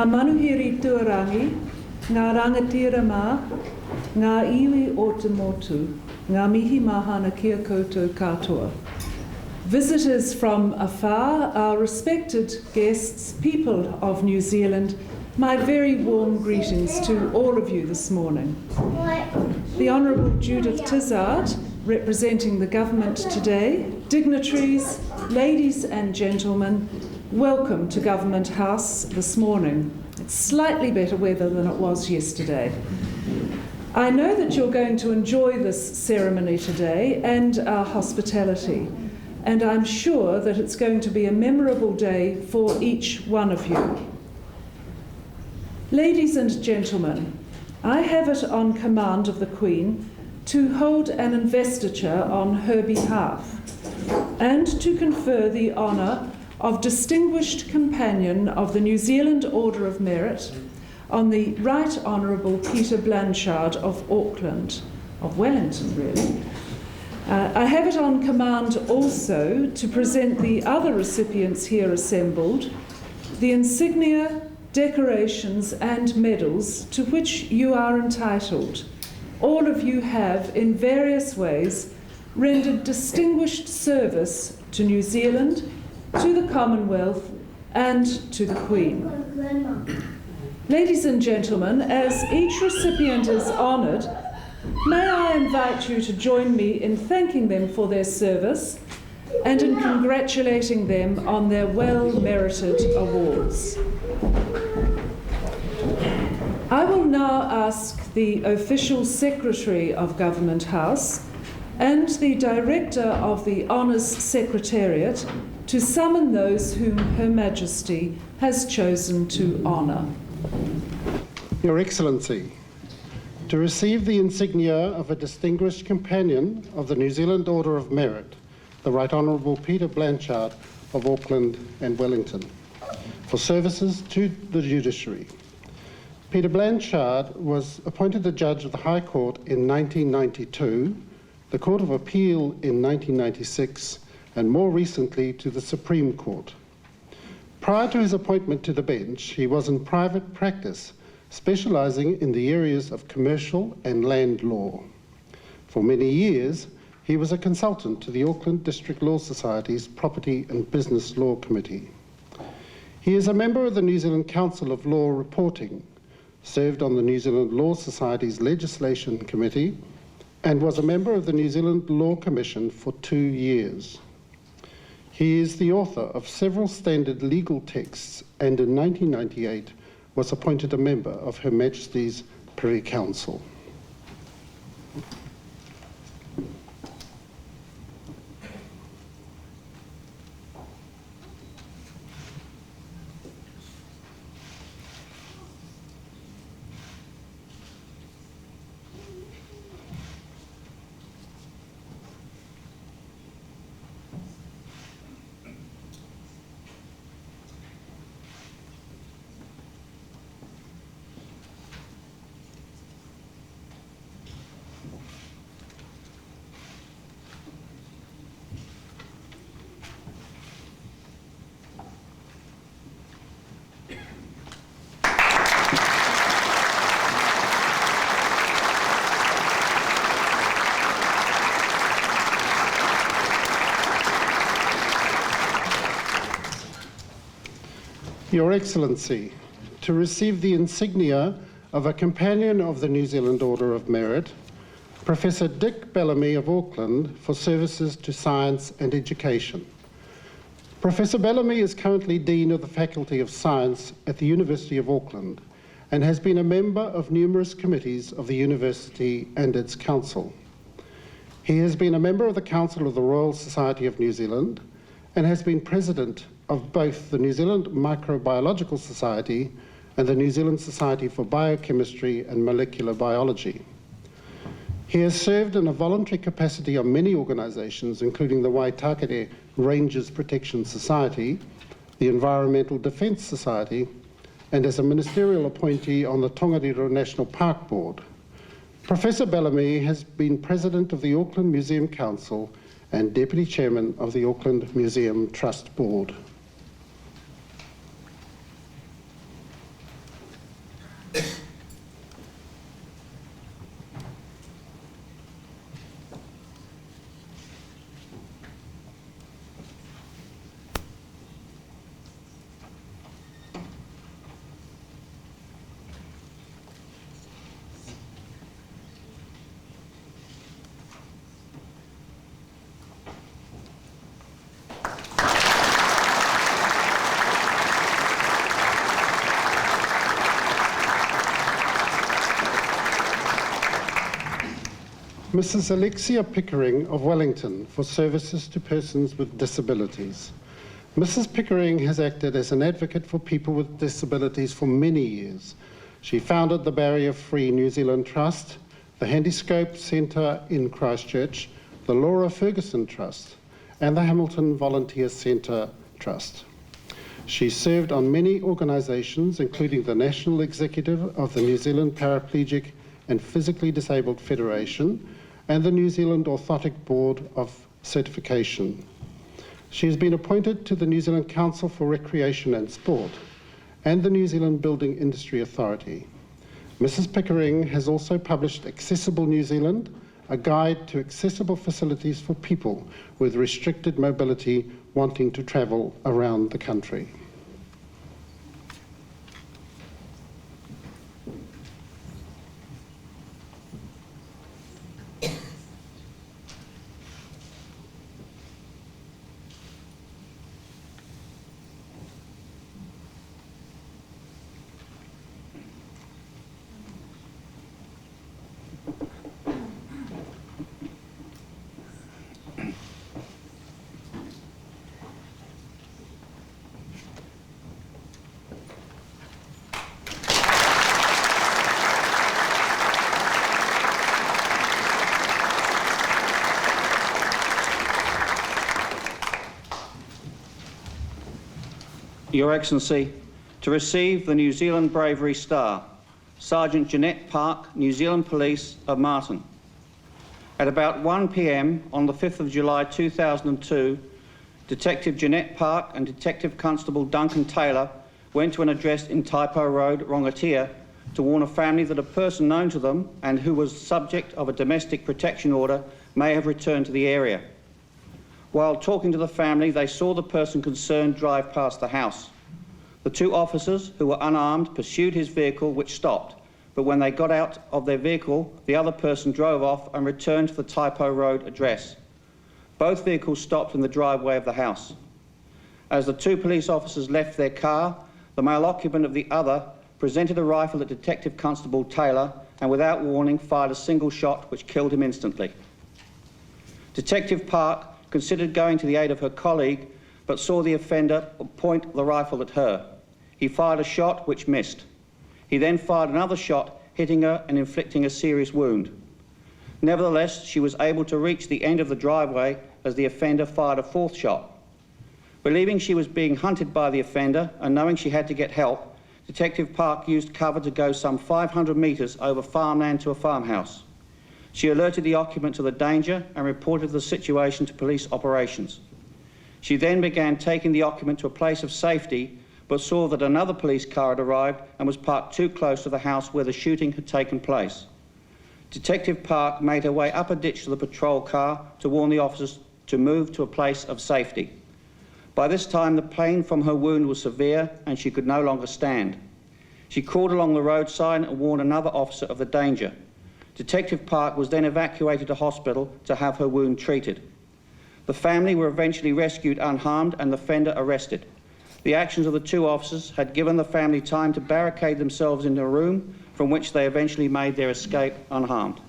ngā manuhiri tuarangi, ngā rangatira mā, ngā iwi o te motu, ngā mihi mahana kia koutou katoa. Visitors from afar, our respected guests, people of New Zealand, my very warm greetings to all of you this morning. The Honourable Judith Tizard, representing the government today, dignitaries, ladies and gentlemen, welcome to Government House this morning. It's slightly better weather than it was yesterday. I know that you're going to enjoy this ceremony today and our hospitality, and I'm sure that it's going to be a memorable day for each one of you. Ladies and gentlemen, I have it on command of the Queen to hold an investiture on her behalf and to confer the honour of Distinguished Companion of the New Zealand Order of Merit on the Right Honourable Peter Blanchard of Auckland, of Wellington really. I have it on command also to present the other recipients here assembled, the insignia, decorations and medals to which you are entitled. All of you have, in various ways, rendered distinguished service to New Zealand, to the Commonwealth and to the Queen. Ladies and gentlemen, as each recipient is honoured, may I invite you to join me in thanking them for their service and in congratulating them on their well-merited awards. I will now ask the Official Secretary of Government House and the Director of the Honours Secretariat to summon those whom Her Majesty has chosen to honour. Your Excellency, to receive the insignia of a Distinguished Companion of the New Zealand Order of Merit, the Right Honourable Peter Blanchard of Auckland and Wellington, for services to the judiciary. Peter Blanchard was appointed a judge of the High Court in 1992, the Court of Appeal in 1996, and more recently to the Supreme Court. Prior to his appointment to the bench, he was in private practice, specialising in the areas of commercial and land law. For many years, he was a consultant to the Auckland District Law Society's Property and Business Law Committee. He is a member of the New Zealand Council of Law Reporting, served on the New Zealand Law Society's Legislation Committee, and was a member of the New Zealand Law Commission for 2 years. He is the author of several standard legal texts and in 1998 was appointed a member of Her Majesty's Privy Council. Your Excellency, to receive the insignia of a Companion of the New Zealand Order of Merit, Professor Dick Bellamy of Auckland for services to science and education. Professor Bellamy is currently Dean of the Faculty of Science at the University of Auckland and has been a member of numerous committees of the university and its council. He has been a member of the Council of the Royal Society of New Zealand and has been president of both the New Zealand Microbiological Society and the New Zealand Society for Biochemistry and Molecular Biology. He has served in a voluntary capacity on many organisations, including the Waitakere Rangers Protection Society, the Environmental Defence Society, and as a ministerial appointee on the Tongariro National Park Board. Professor Bellamy has been President of the Auckland Museum Council and Deputy Chairman of the Auckland Museum Trust Board. Mrs. Alexia Pickering of Wellington for services to persons with disabilities. Mrs. Pickering has acted as an advocate for people with disabilities for many years. She founded the Barrier-Free New Zealand Trust, the Handyscope Centre in Christchurch, the Laura Ferguson Trust, and the Hamilton Volunteer Centre Trust. She served on many organisations, including the National Executive of the New Zealand Paraplegic and Physically Disabled Federation and the New Zealand Orthotic Board of Certification. She has been appointed to the New Zealand Council for Recreation and Sport and the New Zealand Building Industry Authority. Mrs. Pickering has also published Accessible New Zealand, a guide to accessible facilities for people with restricted mobility wanting to travel around the country. Your Excellency, to receive the New Zealand Bravery Star, Sergeant Jeanette Park, New Zealand Police of Marton. At about 1 p.m. on the 5th of July 2002, Detective Jeanette Park and Detective Constable Duncan Taylor went to an address in Taipo Road, Rongatia, to warn a family that a person known to them and who was subject of a domestic protection order may have returned to the area. While talking to the family, they saw the person concerned drive past the house. The two officers, who were unarmed, pursued his vehicle, which stopped. But when they got out of their vehicle, the other person drove off and returned to the Taipo Road address. Both vehicles stopped in the driveway of the house. As the two police officers left their car, the male occupant of the other presented a rifle at Detective Constable Taylor and, without warning, fired a single shot which killed him instantly. Detective Park considered going to the aid of her colleague, but saw the offender point the rifle at her. He fired a shot which missed. He then fired another shot, hitting her and inflicting a serious wound. Nevertheless, she was able to reach the end of the driveway as the offender fired a fourth shot. Believing she was being hunted by the offender and knowing she had to get help, Detective Park used cover to go some 500 metres over farmland to a farmhouse. She alerted the occupant to the danger and reported the situation to police operations. She then began taking the occupant to a place of safety, but saw that another police car had arrived and was parked too close to the house where the shooting had taken place. Detective Park made her way up a ditch to the patrol car to warn the officers to move to a place of safety. By this time, the pain from her wound was severe and she could no longer stand. She crawled along the roadside and warned another officer of the danger. Detective Park was then evacuated to hospital to have her wound treated. The family were eventually rescued unharmed and the offender arrested. The actions of the two officers had given the family time to barricade themselves in a room from which they eventually made their escape unharmed.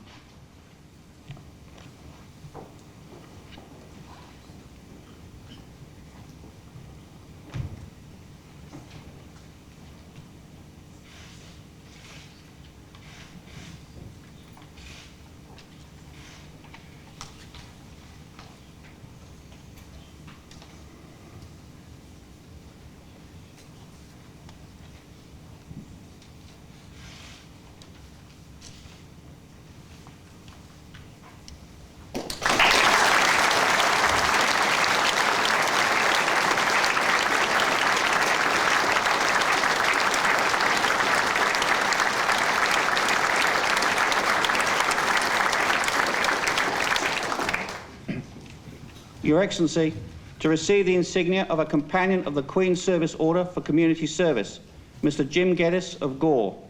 Your Excellency, to receive the insignia of a Companion of the Queen's Service Order for Community Service, Mr. Jim GEDDIS of Gore.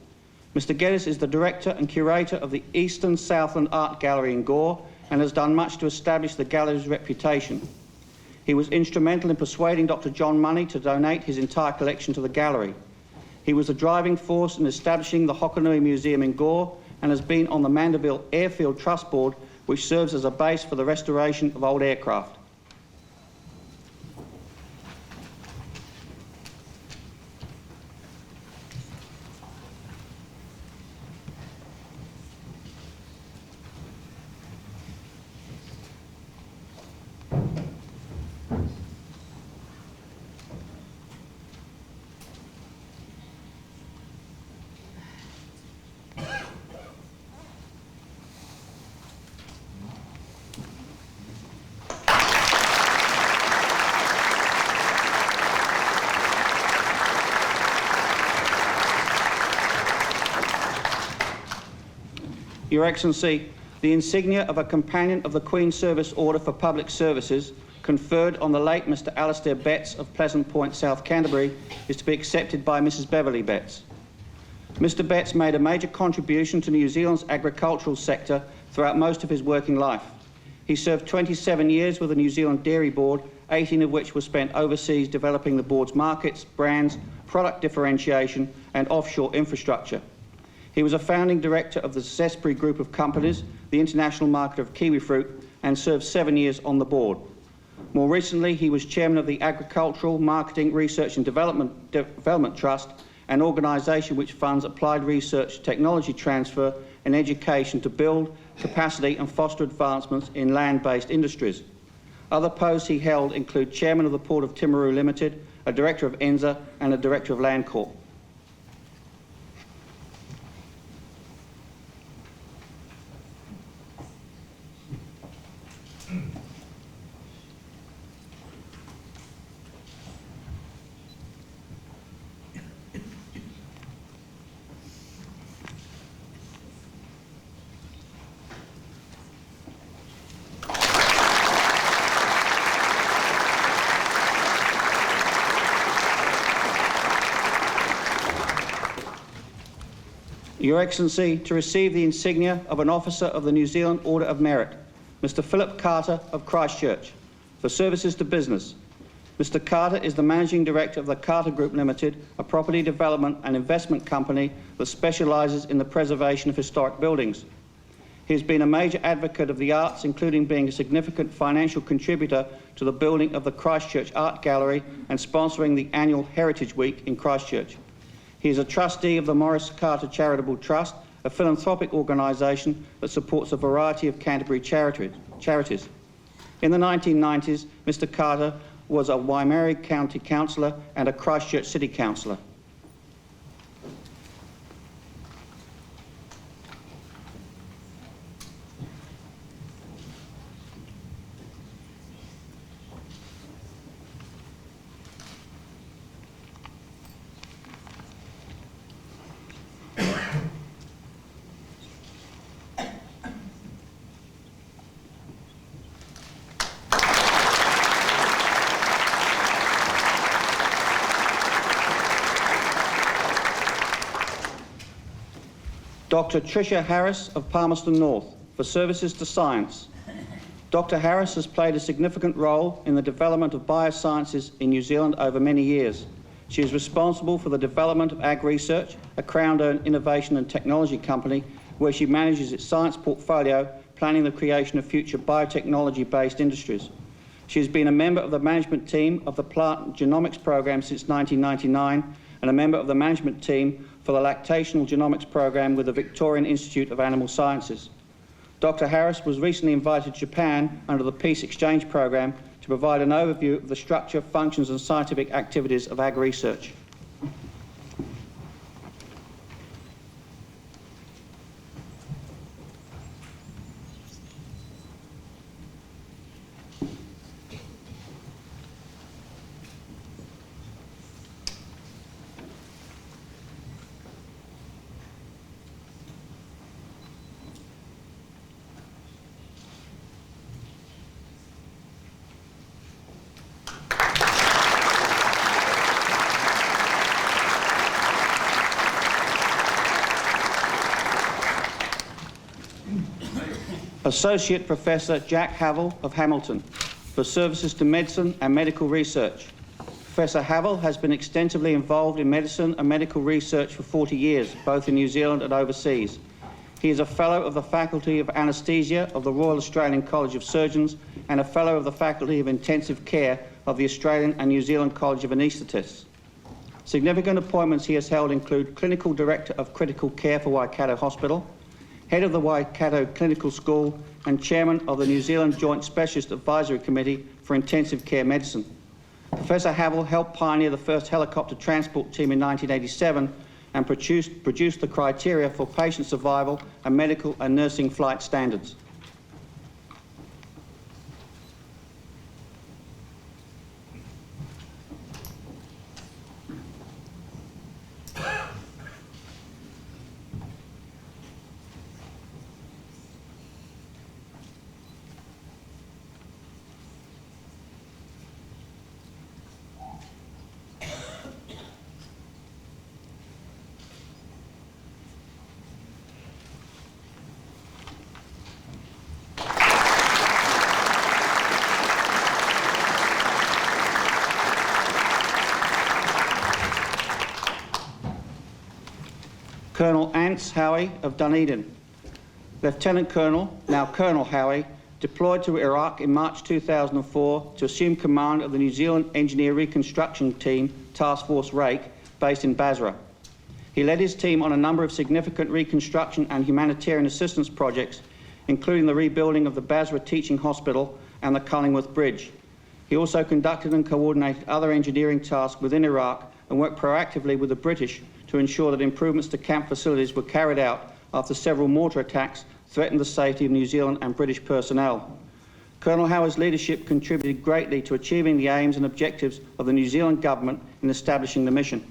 Mr. GEDDIS is the Director and Curator of the Eastern Southland Art Gallery in Gore and has done much to establish the gallery's reputation. He was instrumental in persuading Dr. John Money to donate his entire collection to the gallery. He was the driving force in establishing the Hokonui Museum in Gore and has been on the Mandeville Airfield Trust Board which serves as a base for the restoration of old aircraft. Your Excellency, the insignia of a Companion of the Queen's Service Order for Public Services conferred on the late Mr. Alastair BECKS of Pleasant Point, South Canterbury, is to be accepted by Mrs. Beverly BECKS. Mr. BECKS made a major contribution to New Zealand's agricultural sector throughout most of his working life. He served 27 years with the New Zealand Dairy Board, 18 of which were spent overseas developing the board's markets, brands, product differentiation and offshore infrastructure. He was a founding director of the Zespri Group of Companies, the international market of kiwi fruit, and served 7 years on the board. More recently, he was chairman of the Agricultural Marketing Research and Development Trust, an organisation which funds applied research, technology transfer and education to build capacity and foster advancements in land-based industries. Other posts he held include chairman of the Port of Timaru Limited, a director of NZA and a director of Landcorp. Your Excellency, to receive the insignia of an Officer of the New Zealand Order of Merit, Mr. Philip Carter of Christchurch, for services to business. Mr. Carter is the Managing Director of the Carter Group Limited, a property development and investment company that specialises in the preservation of historic buildings. He has been a major advocate of the arts, including being a significant financial contributor to the building of the Christchurch Art Gallery and sponsoring the annual Heritage Week in Christchurch. He is a trustee of the Maurice Carter Charitable Trust, a philanthropic organisation that supports a variety of Canterbury charities. In the 1990s, Mr. Carter was a Waimarie County Councillor and a Christchurch City Councillor. Dr. Tricia Harris of Palmerston North, for services to science. Dr. Harris has played a significant role in the development of biosciences in New Zealand over many years. She is responsible for the development of Ag Research, a Crown-owned innovation and technology company where she manages its science portfolio, planning the creation of future biotechnology-based industries. She has been a member of the management team of the Plant Genomics Program since 1999 and a member of the management team for the Lactational Genomics Program with the Victorian Institute of Animal Sciences. Dr. Harris was recently invited to Japan under the Peace Exchange Program to provide an overview of the structure, functions and scientific activities of Ag Research. Associate Professor Jack HAVILL of Hamilton, for services to medicine and medical research. Professor HAVILL has been extensively involved in medicine and medical research for 40 years, both in New Zealand and overseas. He is a Fellow of the Faculty of Anaesthesia of the Royal Australian College of Surgeons and a Fellow of the Faculty of Intensive Care of the Australian and New Zealand College of Anaesthetists. Significant appointments he has held include Clinical Director of Critical Care for Waikato Hospital, Head of the Waikato Clinical School and Chairman of the New Zealand Joint Specialist Advisory Committee for Intensive Care Medicine. Professor HAVILL helped pioneer the first helicopter transport team in 1987 and produced the criteria for patient survival and medical and nursing flight standards. Colonel Ance HOWIE of Dunedin. Lieutenant Colonel, now Colonel HOWIE, deployed to Iraq in March 2004 to assume command of the New Zealand Engineer Reconstruction Team Task Force Rake, based in Basra. He led his team on a number of significant reconstruction and humanitarian assistance projects, including the rebuilding of the Basra Teaching Hospital and the Cullingworth Bridge. He also conducted and coordinated other engineering tasks within Iraq and worked proactively with the British to ensure that improvements to camp facilities were carried out after several mortar attacks threatened the safety of New Zealand and British personnel. Colonel HOWIE's leadership contributed greatly to achieving the aims and objectives of the New Zealand government in establishing the mission.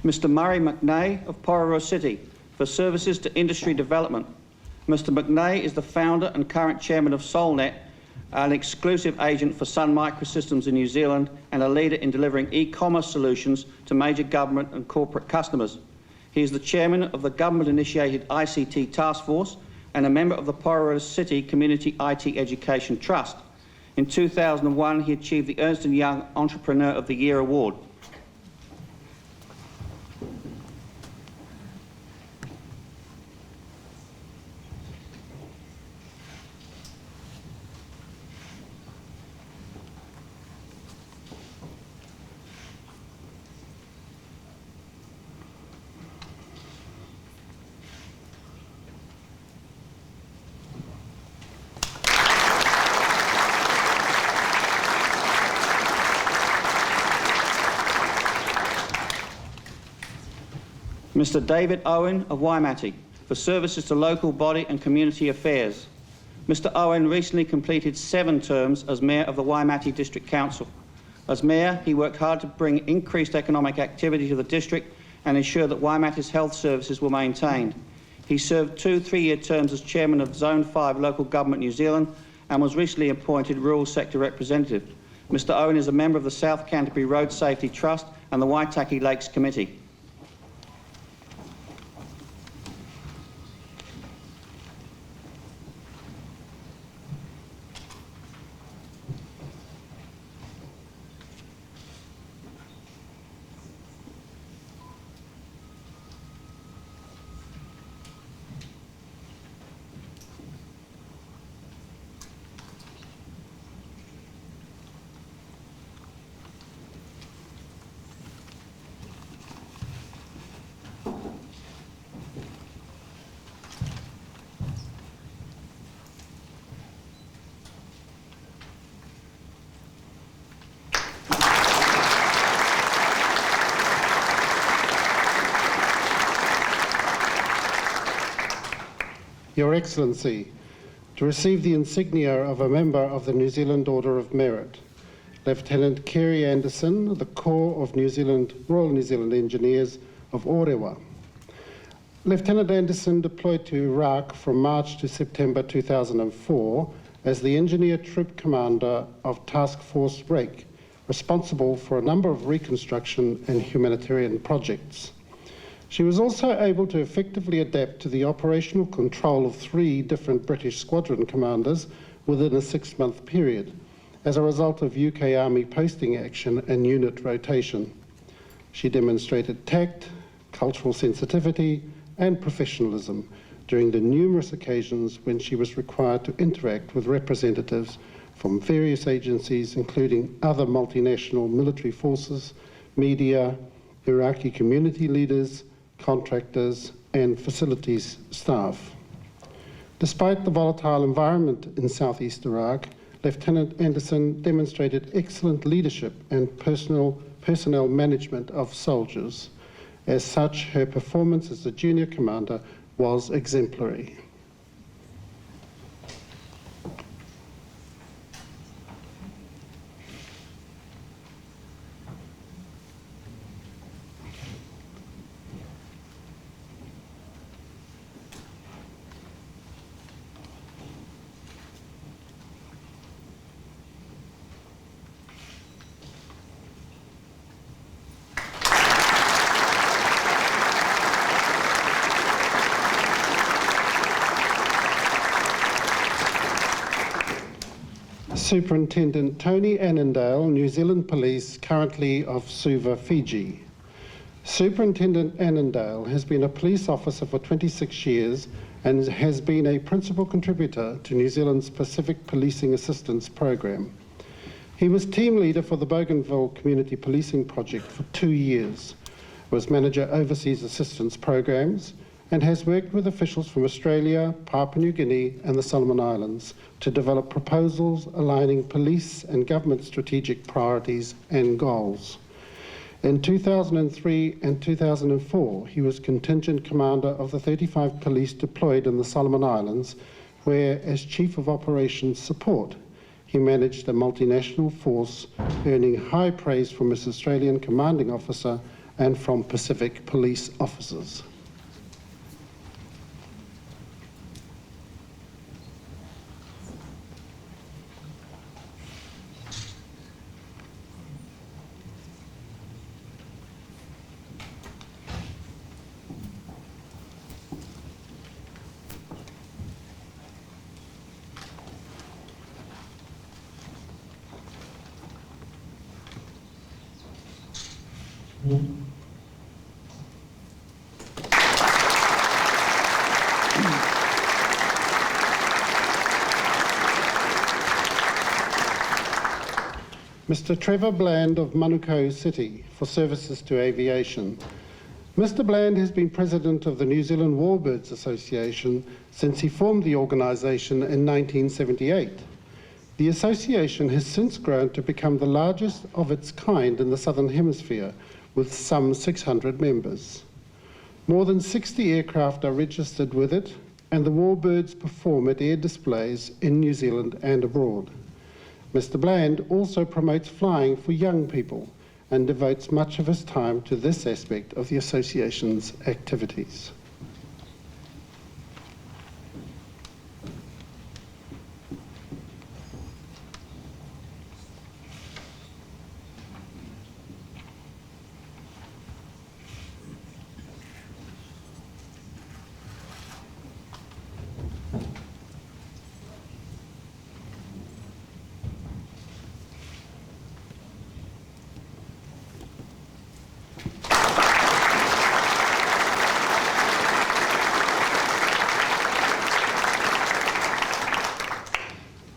Mr Murray McNAE of Porirua City for services to industry development. Mr McNAE is the founder and current chairman of SolNet, an exclusive agent for Sun Microsystems in New Zealand and a leader in delivering e-commerce solutions to major government and corporate customers. He is the chairman of the government-initiated ICT Task Force and a member of the Porirua City Community IT Education Trust. In 2001, he achieved the Ernst & Young Entrepreneur of the Year Award. Mr David Owen of Waimate for services to local body and community affairs. Mr Owen recently completed 7 terms as Mayor of the Waimate District Council. As Mayor, he worked hard to bring increased economic activity to the district and ensure that Waimate's health services were maintained. He served 2 3-year terms as Chairman of Zone 5 Local Government New Zealand and was recently appointed Rural Sector Representative. Mr Owen is a member of the South Canterbury Road Safety Trust and the Waitaki Lakes Committee. Your Excellency, to receive the insignia of a member of the New Zealand Order of Merit. Lieutenant Kerry Anderson, the Corps of Royal New Zealand Engineers of Porirua. Lieutenant Anderson deployed to Iraq from March to September 2004 as the Engineer Troop Commander of Task Force Rake, responsible for a number of reconstruction and humanitarian projects. She was also able to effectively adapt to the operational control of 3 different British squadron commanders within a 6-month period, as a result of UK Army posting action and unit rotation. She demonstrated tact, cultural sensitivity, and professionalism during the numerous occasions when she was required to interact with representatives from various agencies, including other multinational military forces, media, Iraqi community leaders, contractors, and facilities staff. Despite the volatile environment in southeast Iraq, Lieutenant Anderson demonstrated excellent leadership and personnel management of soldiers. As such, her performance as a junior commander was exemplary. Superintendent Tony Annandale, New Zealand Police, currently of Suva, Fiji. Superintendent Annandale has been a police officer for 26 years and has been a principal contributor to New Zealand's Pacific Policing Assistance Program. He was team leader for the Bougainville Community Policing Project for 2 years, was manager overseas assistance programs, and has worked with officials from Australia, Papua New Guinea and the Solomon Islands to develop proposals aligning police and government strategic priorities and goals. In 2003 and 2004, he was contingent commander of the 35 police deployed in the Solomon Islands, where, as Chief of Operations Support, he managed a multinational force, earning high praise from his Australian commanding officer and from Pacific police officers. Mr. Trevor Bland of Manukau City for services to aviation. Mr. Bland has been president of the New Zealand Warbirds Association since he formed the organisation in 1978. The association has since grown to become the largest of its kind in the Southern Hemisphere, with some 600 members. More than 60 aircraft are registered with it, and the Warbirds perform at air displays in New Zealand and abroad. Mr. Bland also promotes flying for young people and devotes much of his time to this aspect of the association's activities.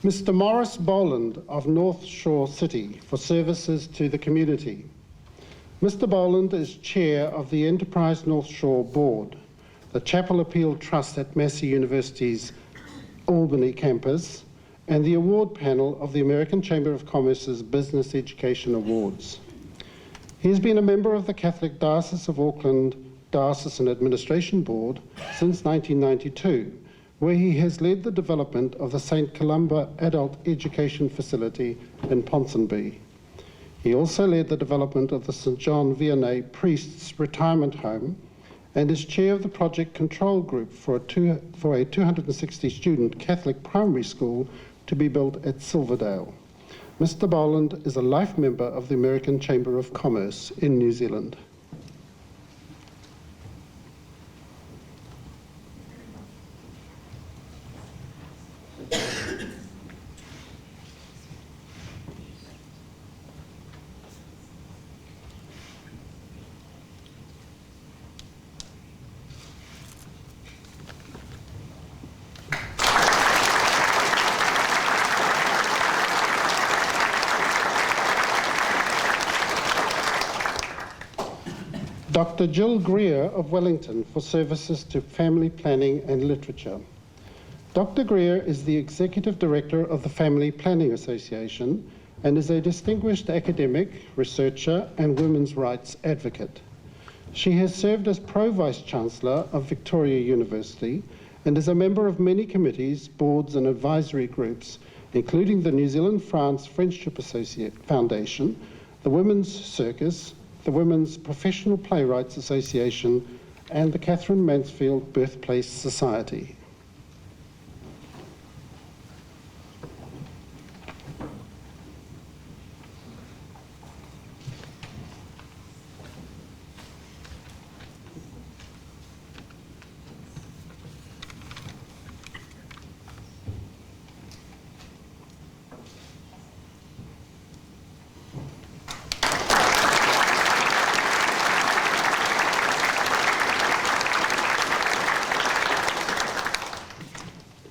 Mr. Maurice Boland of North Shore City for services to the community. Mr. Boland is chair of the Enterprise North Shore Board, the Chapel Appeal Trust at Massey University's Albany campus, and the award panel of the American Chamber of Commerce's Business Education Awards. He has been a member of the Catholic Diocese of Auckland Diocesan Administration Board since 1992, where he has led the development of the St. Columba Adult Education Facility in Ponsonby. He also led the development of the St John Vianney Priests Retirement Home and is chair of the project control group for a 260-student Catholic primary school to be built at Silverdale. Mr Boland is a life member of the American Chamber of Commerce in New Zealand. Dr. Jill Greer of Wellington for services to family planning and literature. Dr. Greer is the Executive Director of the Family Planning Association and is a distinguished academic, researcher and women's rights advocate. She has served as Pro-Vice-Chancellor of Victoria University and is a member of many committees, boards and advisory groups, including the New Zealand-France Friendship Foundation, the Women's Circus, the Women's Professional Playwrights Association, and the Catherine Mansfield Birthplace Society.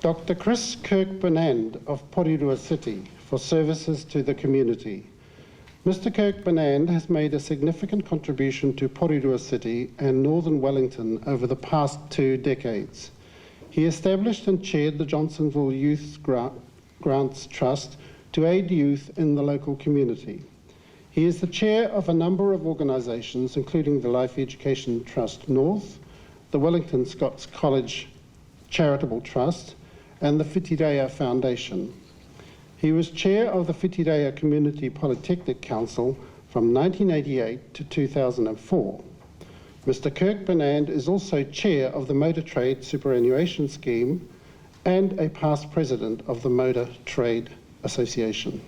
Dr. Chris Kirk-Burnand of Porirua City for services to the community. Mr. Kirk-Burnand has made a significant contribution to Porirua City and Northern Wellington over the past 2 decades. He established and chaired the Johnsonville Youth Grants Trust to aid youth in the local community. He is the chair of a number of organisations, including the Life Education Trust North, the Wellington Scots College Charitable Trust, and the Whitireia Foundation. He was chair of the Whitireia Community Polytechnic Council from 1988 to 2004. Mr. Kirk-Burnand is also chair of the Motor Trade Superannuation Scheme and a past president of the Motor Trade Association.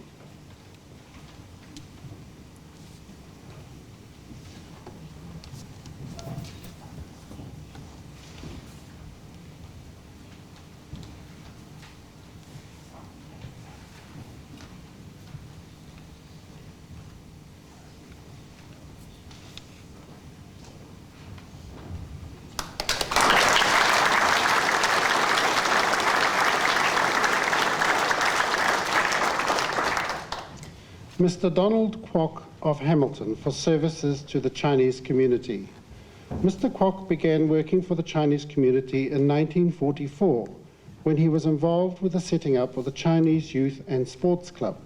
Mr. Donald Kwok of Hamilton for services to the Chinese community. Mr. Kwok began working for the Chinese community in 1944 when he was involved with the setting up of the Chinese Youth and Sports Club.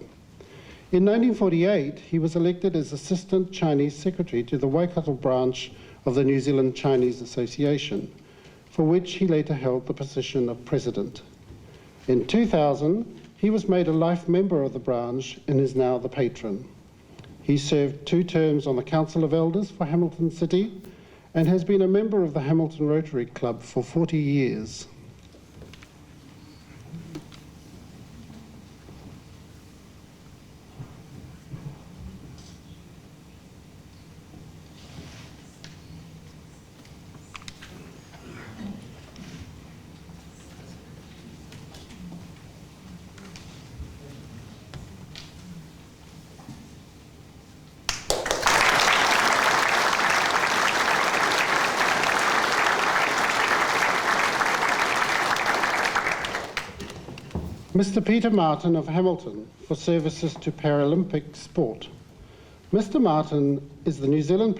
In 1948, he was elected as Assistant Chinese Secretary to the Waikato branch of the New Zealand Chinese Association, for which he later held the position of President. In 2000, he was made a life member of the branch and is now the patron. He served 2 terms on the Council of Elders for Hamilton City and has been a member of the Hamilton Rotary Club for 40 years. Mr. Peter Marton of Hamilton for services to Paralympic sport. Mr. Marton is the New Zealand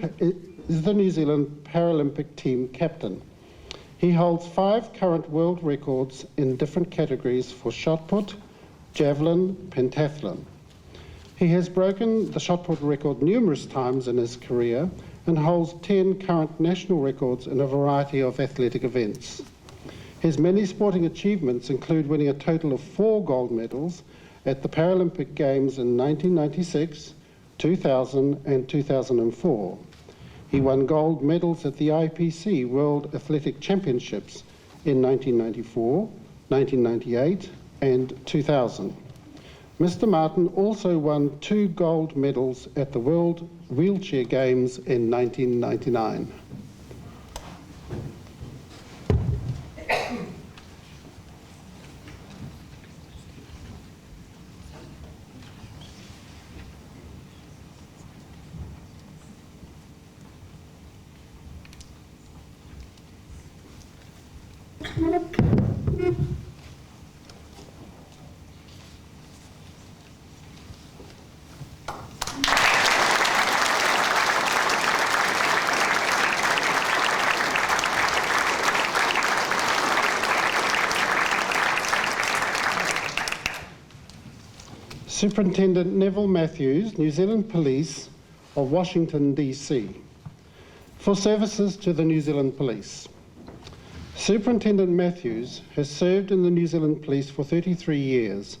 Paralympic team captain. He holds 5 current world records in different categories for shot put, javelin, pentathlon. He has broken the shot put record numerous times in his career and holds 10 current national records in a variety of athletic events. His many sporting achievements include winning a total of 4 gold medals at the Paralympic Games in 1996, 2000 and 2004. He won gold medals at the IPC World Athletic Championships in 1994, 1998 and 2000. Mr. Marton also won 2 gold medals at the World Wheelchair Games in 1999. Superintendent Neville Matthews, New Zealand Police of Washington, D.C. For services to the New Zealand Police. Superintendent Matthews has served in the New Zealand Police for 33 years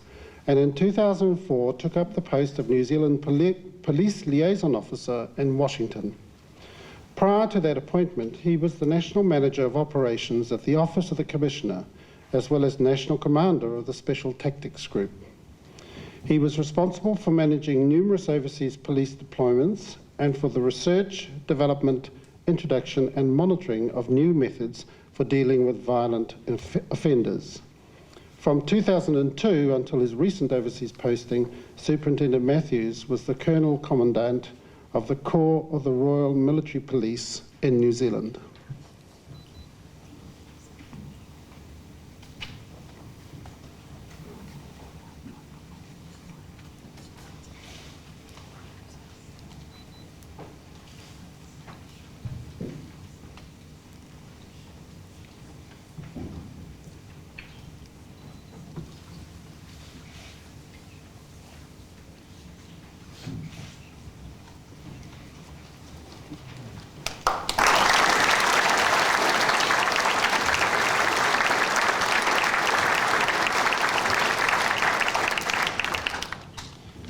and in 2004 took up the post of New Zealand Police Liaison Officer in Washington. Prior to that appointment, he was the National Manager of Operations at the Office of the Commissioner, as well as National Commander of the Special Tactics Group. He was responsible for managing numerous overseas police deployments and for the research, development, introduction and monitoring of new methods for dealing with violent offenders. From 2002 until his recent overseas posting, Superintendent Matthews was the Colonel Commandant of the Corps of the Royal Military Police in New Zealand.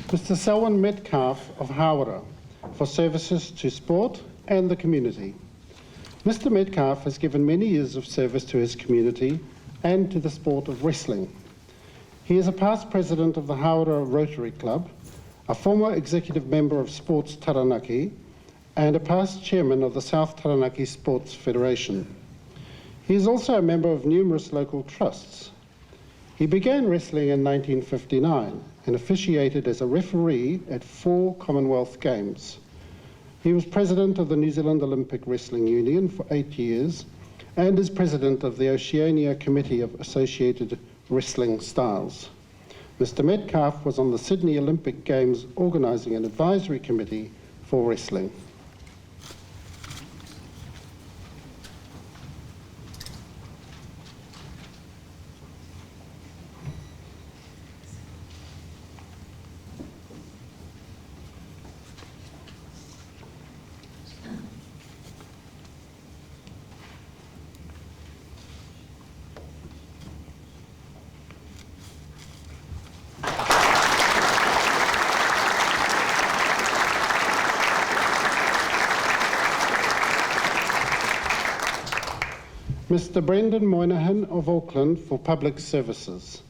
Mr. Selwyn Metcalf of HOWIE for services to sport and the community. Mr. Metcalf has given many years of service to his community and to the sport of wrestling. He is a past president of the HOWIE Rotary Club, a former executive member of Sports Taranaki, and a past chairman of the South Taranaki Sports Federation. He is also a member of numerous local trusts. He began wrestling in 1959 and officiated as a referee at 4 Commonwealth Games. He was president of the New Zealand Olympic Wrestling Union for 8 years and is president of the Oceania Committee of Associated Wrestling Styles. Mr. Metcalf was on the Sydney Olympic Games organising an advisory committee for wrestling. Mr. Brendan Moynihan of Auckland for Public Services.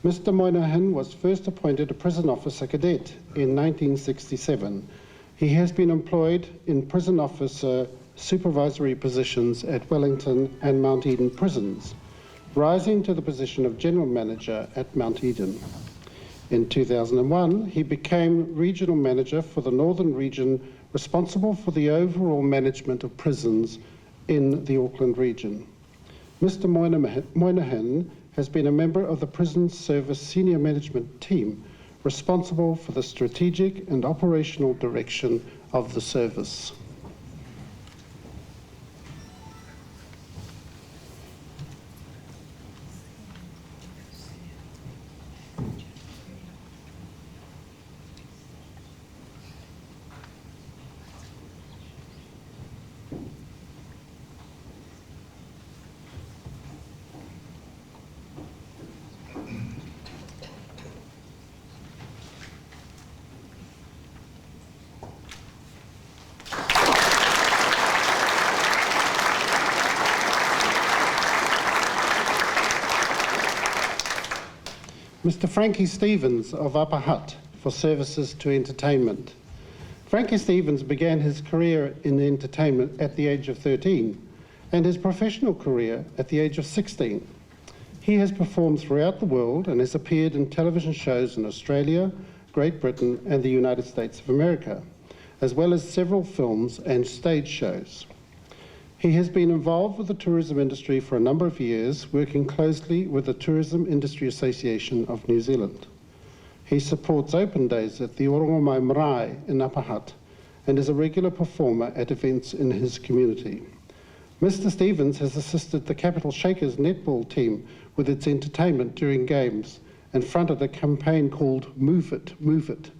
Mr. Moynihan was first appointed a prison officer cadet in 1967. He has been employed in prison officer supervisory positions at Wellington and Mount Eden prisons, rising to the position of general manager at Mount Eden. In 2001, he became regional manager for the Northern Region, responsible for the overall management of prisons in the Auckland region. Mr. Moynihan has been a member of the Prison Service Senior Management Team, responsible for the strategic and operational direction of the service. Mr. Frankie Stevens of Upper Hutt for services to entertainment. Frankie Stevens began his career in entertainment at the age of 13 and his professional career at the age of 16. He has performed throughout the world and has appeared in television shows in Australia, Great Britain and the United States of America, as well as several films and stage shows. He has been involved with the tourism industry for a number of years, working closely with the Tourism Industry Association of New Zealand. He supports open days at the Orongomai Marae in Upper Hutt and is a regular performer at events in his community. Mr. Stevens has assisted the Capital Shakers netball team with its entertainment during games and fronted a campaign called Move It,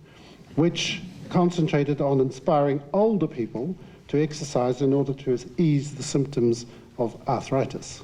which concentrated on inspiring older people to exercise in order to ease the symptoms of arthritis.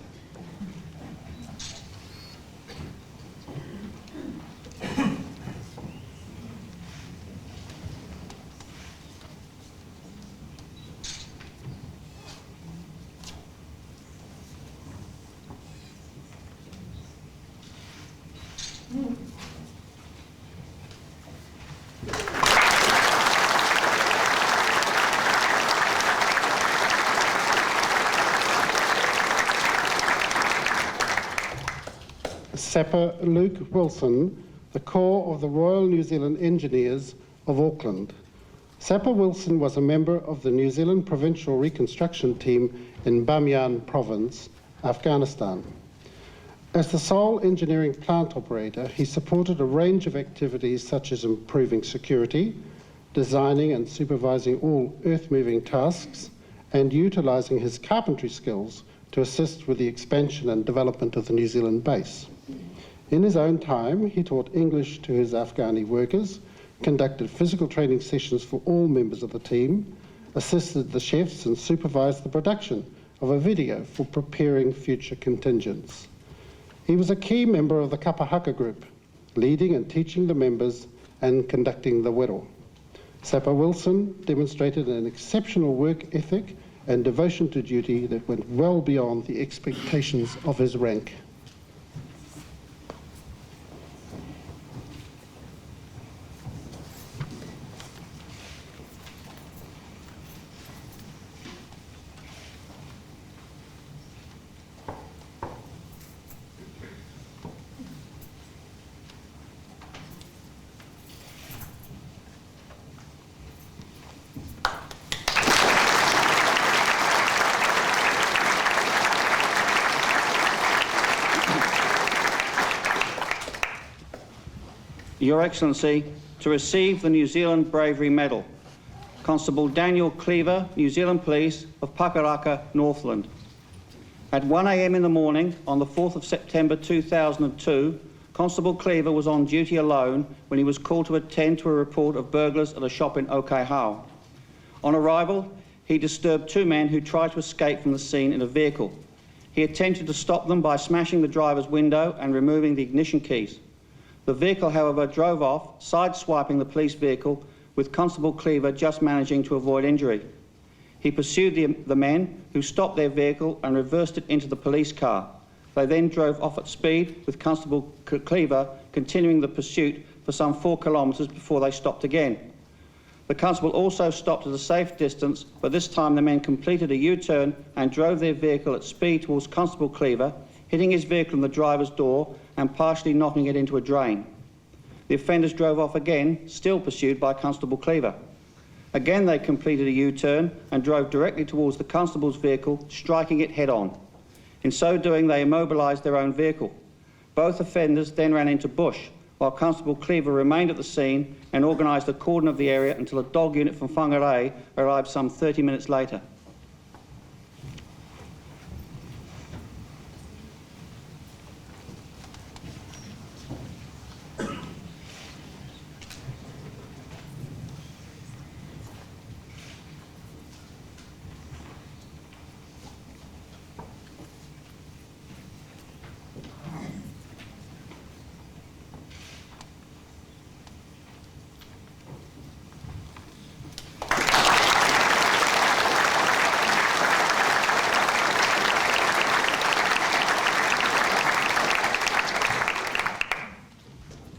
Sapper Luke Wilson, the Corps of the Royal New Zealand Engineers of Auckland. Sapper Wilson was a member of the New Zealand Provincial Reconstruction Team in Bamyan Province, Afghanistan. As the sole engineering plant operator, he supported a range of activities such as improving security, designing and supervising all earth-moving tasks, and utilising his carpentry skills to assist with the expansion and development of the New Zealand base. In his own time, he taught English to his Afghani workers, conducted physical training sessions for all members of the team, assisted the chefs and supervised the production of a video for preparing future contingents. He was a key member of the Kapahaka group, leading and teaching the members and conducting the wero. Sapper Wilson demonstrated an exceptional work ethic and devotion to duty that went well beyond the expectations of his rank. Your Excellency, to receive the New Zealand Bravery Medal, Constable Daniel Cleaver, New Zealand Police of Pakuraka, Northland. At 1 a.m. in the morning on the 4th of September 2002, Constable Cleaver was on duty alone when he was called to attend to a report of burglars at a shop in Okehau. On arrival, he disturbed two men who tried to escape from the scene in a vehicle. He attempted to stop them by smashing the driver's window and removing the ignition keys. The vehicle, however, drove off, sideswiping the police vehicle, with Constable Cleaver just managing to avoid injury. He pursued the men, who stopped their vehicle and reversed it into the police car. They then drove off at speed, with Constable Cleaver continuing the pursuit for some 4 kilometres before they stopped again. The constable also stopped at a safe distance, but this time the men completed a U-turn and drove their vehicle at speed towards Constable Cleaver, hitting his vehicle in the driver's door and partially knocking it into a drain. The offenders drove off again, still pursued by Constable Cleaver. Again they completed a U-turn and drove directly towards the constable's vehicle, striking it head-on. In so doing, they immobilised their own vehicle. Both offenders then ran into bush, while Constable Cleaver remained at the scene and organised a cordon of the area until a dog unit from Whangarei arrived some 30 minutes later.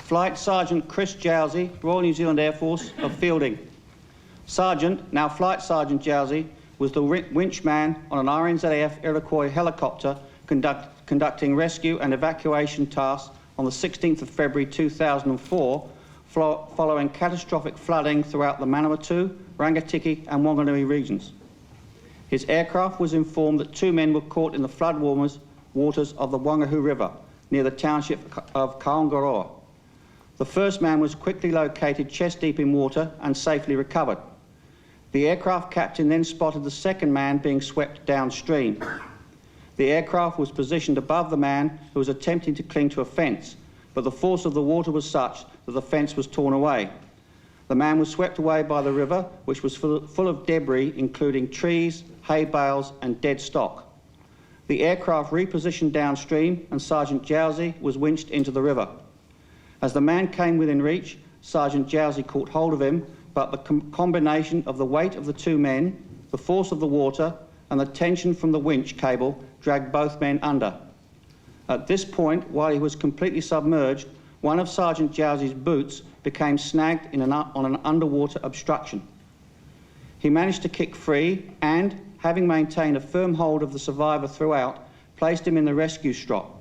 Flight Sergeant Chris Jowsey, Royal New Zealand Air Force of Fielding. Sergeant, now Flight Sergeant Jowsey, was the winch man on an RNZAF Iroquois helicopter conducting rescue and evacuation tasks on the 16th of February 2004 following catastrophic flooding throughout the Manawatu, Rangitikei and Wanganui regions. His aircraft was informed that 2 men were caught in the flood waters of the Wangahoo River near the township of Kaongaroa. The first man was quickly located chest deep in water and safely recovered. The aircraft captain then spotted the second man being swept downstream. The aircraft was positioned above the man who was attempting to cling to a fence, but the force of the water was such that the fence was torn away. The man was swept away by the river, which was full of debris, including trees, hay bales and dead stock. The aircraft repositioned downstream and Sergeant Jowsey was winched into the river. As the man came within reach, Sergeant Jowsey caught hold of him, but the combination of the weight of the 2 men, the force of the water and the tension from the winch cable dragged both men under. At this point, while he was completely submerged, one of Sergeant Jowsey's boots became snagged on an underwater obstruction. He managed to kick free and, having maintained a firm hold of the survivor throughout, placed him in the rescue strop.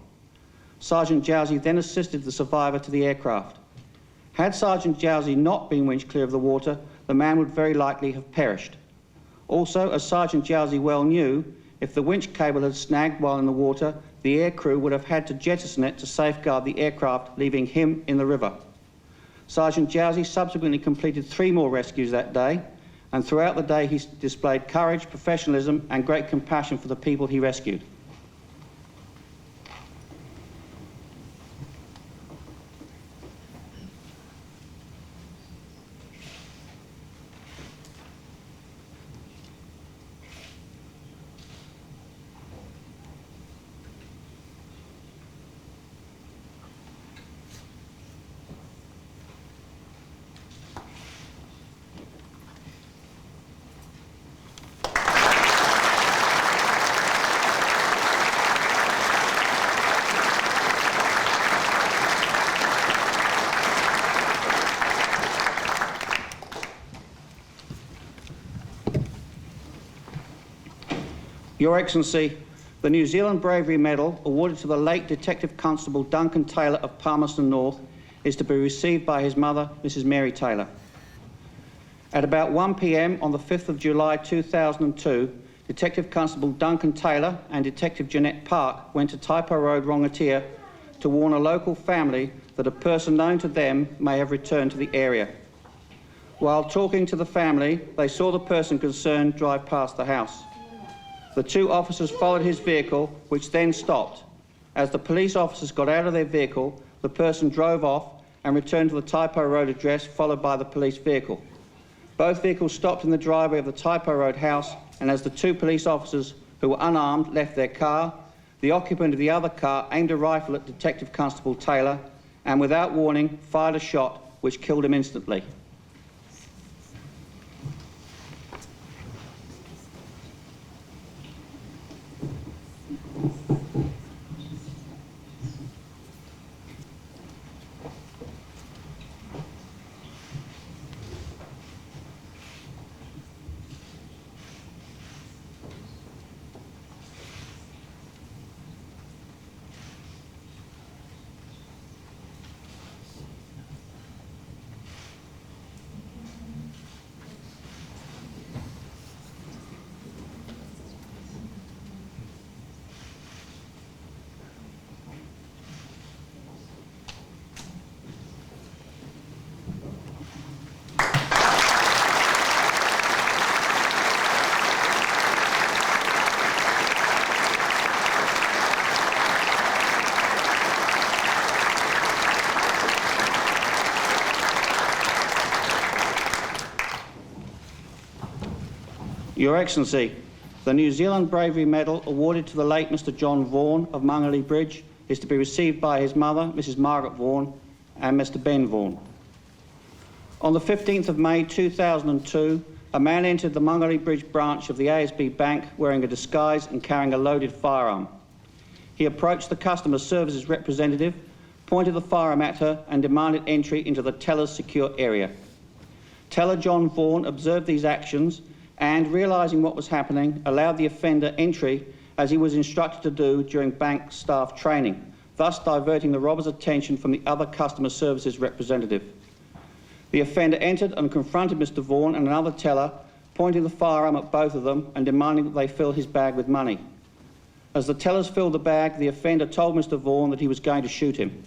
Sergeant Jowsey then assisted the survivor to the aircraft. Had Sergeant Jowsey not been winched clear of the water, the man would very likely have perished. Also, as Sergeant Jowsey well knew, if the winch cable had snagged while in the water, the air crew would have had to jettison it to safeguard the aircraft, leaving him in the river. Sergeant Jowsey subsequently completed 3 more rescues that day, and throughout the day he displayed courage, professionalism and great compassion for the people he rescued. Your Excellency, the New Zealand Bravery Medal, awarded to the late Detective Constable Duncan Taylor of Palmerston North, is to be received by his mother, Mrs. Mary Taylor. At about 1 p.m. on the 5th of July 2002, Detective Constable Duncan Taylor and Detective Jeanette Park went to Taipo Road, Rongatia, to warn a local family that a person known to them may have returned to the area. While talking to the family, they saw the person concerned drive past the house. The 2 officers followed his vehicle, which then stopped. As the police officers got out of their vehicle, the person drove off and returned to the Taipo Road address, followed by the police vehicle. Both vehicles stopped in the driveway of the Taipo Road house, and as the 2 police officers, who were unarmed, left their car, the occupant of the other car aimed a rifle at Detective Constable Taylor and, without warning, fired a shot which killed him instantly. Your Excellency, the New Zealand Bravery Medal awarded to the late Mr. John Vaughan of Mangali Bridge is to be received by his mother, Mrs. Margaret Vaughan, and Mr. Ben Vaughan. On the 15th of May 2002, a man entered the Mangali Bridge branch of the ASB Bank wearing a disguise and carrying a loaded firearm. He approached the customer services representative, pointed the firearm at her and demanded entry into the teller's secure area. Teller John Vaughan observed these actions and, realising what was happening, allowed the offender entry as he was instructed to do during bank staff training, thus diverting the robber's attention from the other customer services representative. The offender entered and confronted Mr. Vaughan and another teller, pointing the firearm at both of them and demanding that they fill his bag with money. As the tellers filled the bag, the offender told Mr. Vaughan that he was going to shoot him.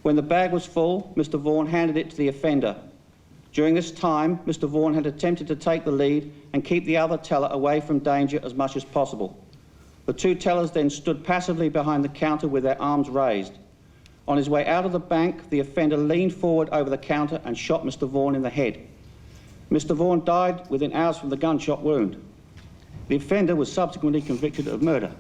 When the bag was full, Mr. Vaughan handed it to the offender. During this time, Mr. Vaughan had attempted to take the lead and keep the other teller away from danger as much as possible. The two tellers then stood passively behind the counter with their arms raised. On his way out of the bank, the offender leaned forward over the counter and shot Mr. Vaughan in the head. Mr. Vaughan died within hours from the gunshot wound. The offender was subsequently convicted of murder.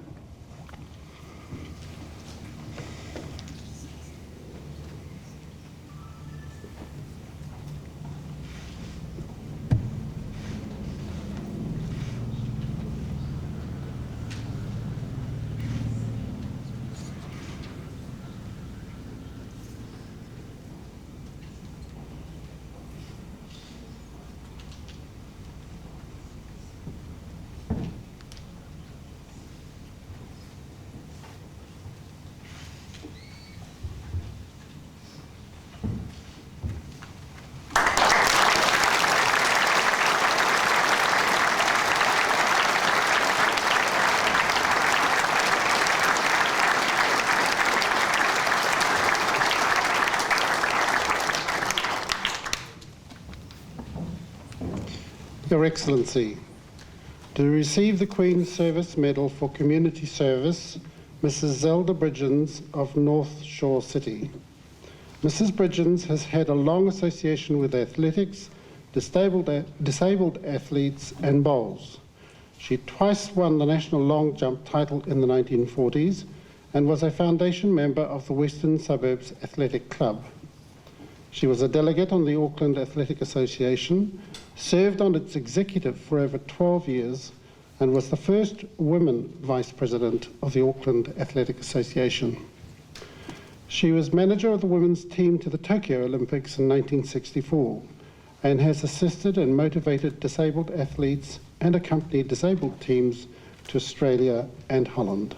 Your Excellency, to receive the Queen's Service Medal for Community Service, Mrs. Zelda Bridgens of North Shore City. Mrs. Bridgens has had a long association with athletics, disabled athletes and bowls. She twice won the national long jump title in the 1940s and was a foundation member of the Western Suburbs Athletic Club. She was a delegate on the Auckland Athletic Association, served on its executive for over 12 years, and was the first woman vice president of the Auckland Athletic Association. She was manager of the women's team to the Tokyo Olympics in 1964 and has assisted and motivated disabled athletes and accompanied disabled teams to Australia and Holland.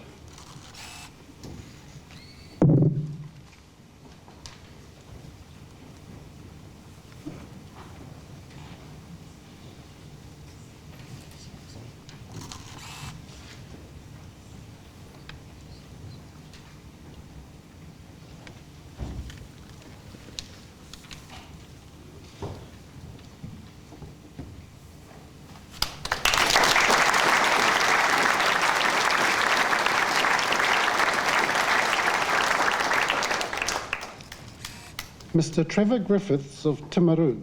Mr. Trevor Griffiths of Timaru.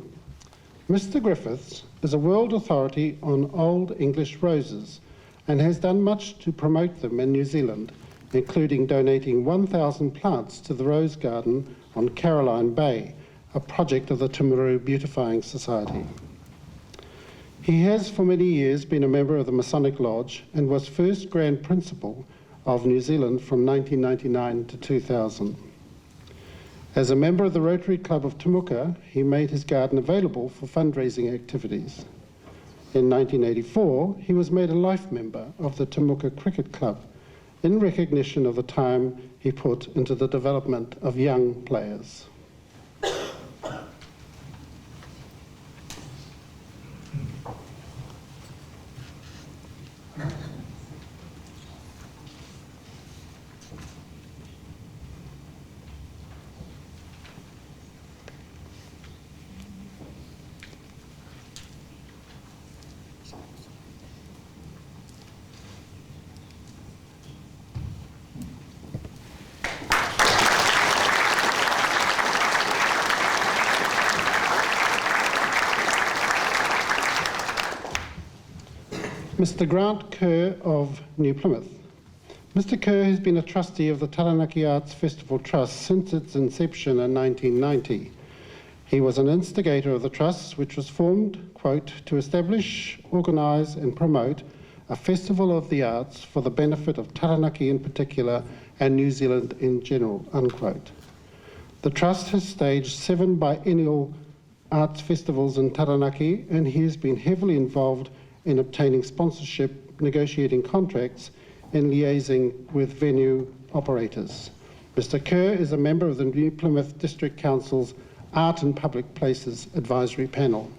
Mr. Griffiths is a world authority on Old English roses and has done much to promote them in New Zealand, including donating 1,000 plants to the Rose Garden on Caroline Bay, a project of the Timaru Beautifying Society. He has for many years been a member of the Masonic Lodge and was first Grand Principal of New Zealand from 1999 to 2000. As a member of the Rotary Club of Temuka, he made his garden available for fundraising activities. In 1984, he was made a life member of the Temuka Cricket Club in recognition of the time he put into the development of young players. Mr. Grant Kerr of New Plymouth. Mr. Kerr has been a trustee of the Taranaki Arts Festival Trust since its inception in 1990. He was an instigator of the trust, which was formed, quote, to establish, organise and promote a festival of the arts for the benefit of Taranaki in particular and New Zealand in general, unquote. The Trust has staged 7 biennial arts festivals in Taranaki, and he has been heavily involved in obtaining sponsorship, negotiating contracts, and liaising with venue operators. Mr. Kerr is a member of the New Plymouth District Council's Art and Public Places Advisory Panel.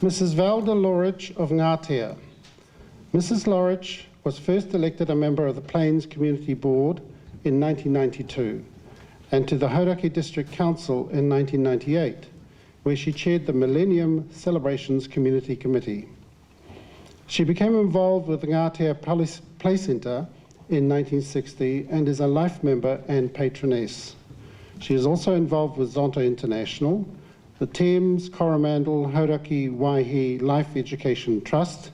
Mrs. Valda Lorich of Ngatea. Mrs. Lorich was first elected a member of the Plains Community Board in 1992 and to the Hauraki District Council in 1998, where she chaired the Millennium Celebrations Community Committee. She became involved with the Ngatea Play Centre in 1960 and is a life member and patroness. She is also involved with Zonta International, the Thames Coromandel Hauraki Waihi Life Education Trust,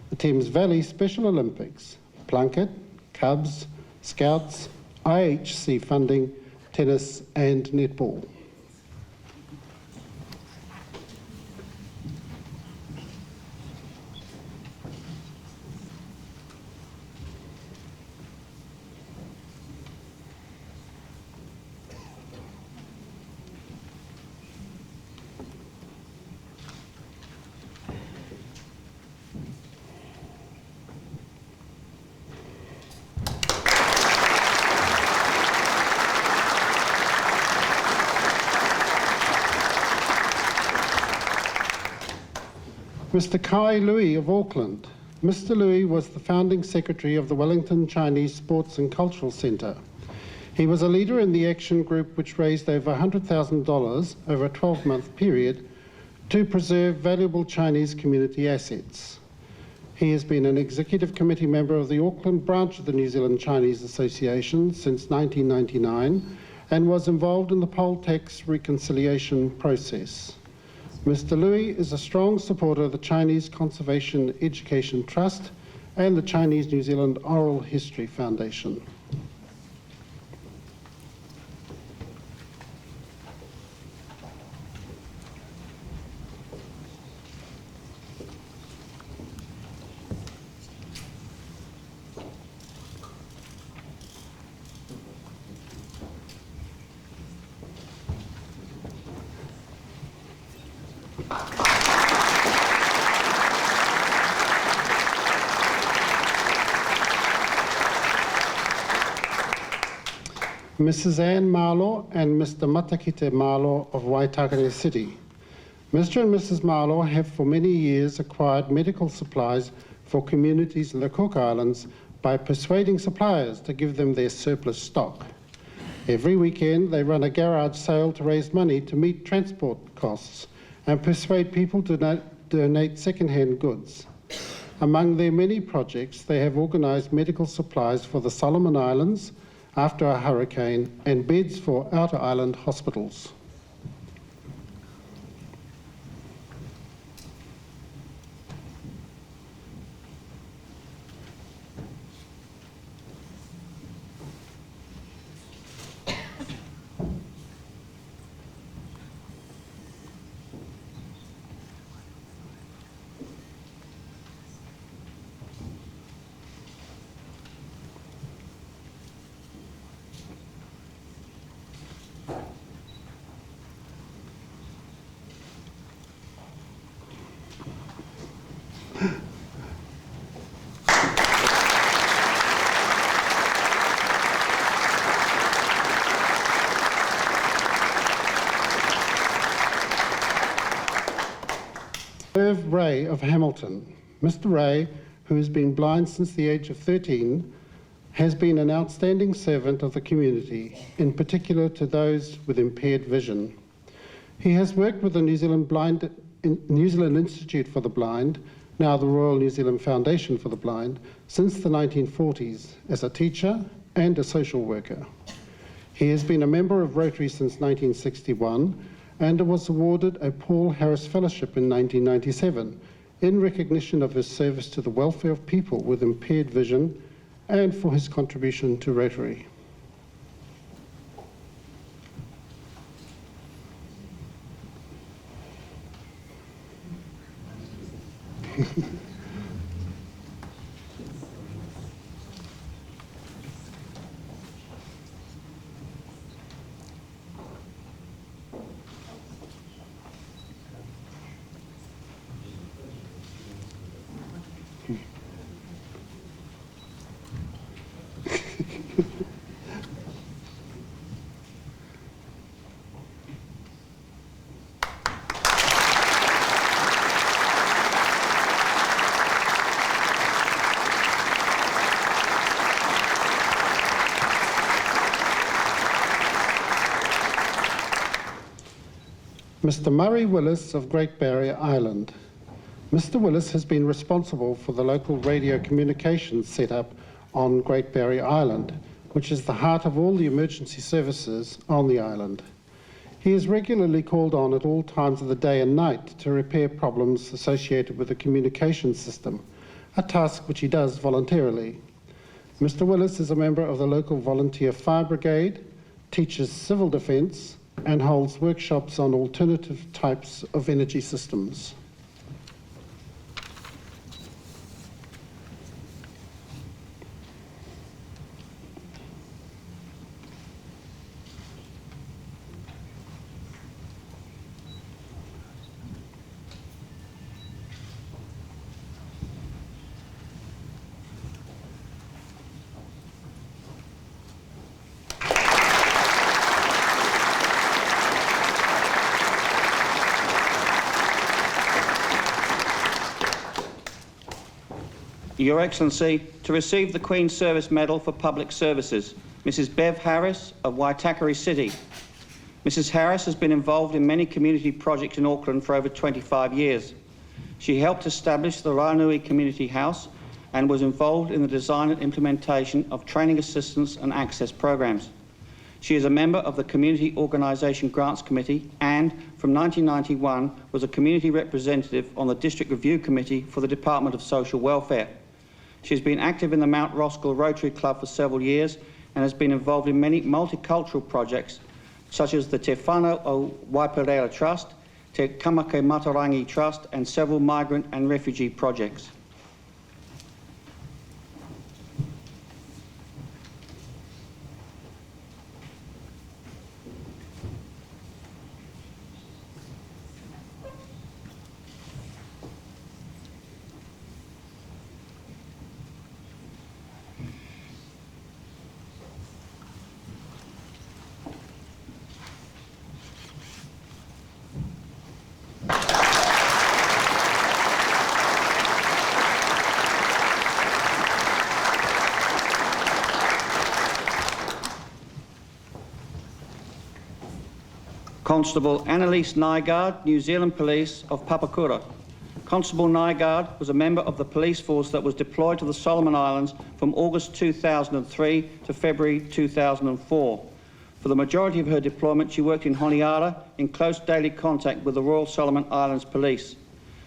the Thames Valley Special Olympics, BLANCHARD, Cubs, Scouts, IHC funding, tennis and netball. Mr. Kai Louis of Auckland. Mr. Louis was the founding secretary of the Wellington Chinese Sports and Cultural Centre. He was a leader in the action group which raised over $100,000 over a 12-month period to preserve valuable Chinese community assets. He has been an executive committee member of the Auckland branch of the New Zealand Chinese Association since 1999 and was involved in the poll tax reconciliation process. Mr. Louis is a strong supporter of the Chinese Conservation Education Trust and the Chinese New Zealand Oral History Foundation. Mrs. Anne Marlaw and Mr. Matakite Marlaw of Waitakere City. Mr. and Mrs. Marlaw have for many years acquired medical supplies for communities in the Cook Islands by persuading suppliers to give them their surplus stock. Every weekend they run a garage sale to raise money to meet transport costs and persuade people to donate second-hand goods. Among their many projects, they have organised medical supplies for the Solomon Islands after a hurricane and beds for outer island hospitals. Ray of Hamilton. Mr. Ray, who has been blind since the age of 13, has been an outstanding servant of the community, in particular to those with impaired vision. He has worked with the New Zealand Institute for the Blind, now the Royal New Zealand Foundation for the Blind, since the 1940s as a teacher and a social worker. He has been a member of Rotary since 1961 and was awarded a Paul Harris Fellowship in 1997 in recognition of his service to the welfare of people with impaired vision and for his contribution to Rotary. Mr. Murray Willis of Great Barrier Island. Mr. Willis has been responsible for the local radio communications set up on Great Barrier Island, which is the heart of all the emergency services on the island. He is regularly called on at all times of the day and night to repair problems associated with the communications system, a task which he does voluntarily. Mr. Willis is a member of the local volunteer fire brigade, teaches civil defence, and holds workshops on alternative types of energy systems. Your Excellency, to receive the Queen's Service Medal for Public Services, Mrs. Bev Harris of Waitakere City. Mrs. Harris has been involved in many community projects in Auckland for over 25 years. She helped establish the Ranui Community House and was involved in the design and implementation of training assistance and access programs. She is a member of the Community Organisation Grants Committee and, from 1991, was a community representative on the District Review Committee for the Department of Social Welfare. She has been active in the Mount Roskill Rotary Club for several years and has been involved in many multicultural projects, such as the Te Whānau o Waipareira Trust, Te Kamake Matarangi Trust, and several migrant and refugee projects. Constable Annalise Nygaard, New Zealand Police of Papakura. Constable Nygaard was a member of the police force that was deployed to the Solomon Islands from August 2003 to February 2004. For the majority of her deployment, she worked in Honiara in close daily contact with the Royal Solomon Islands Police.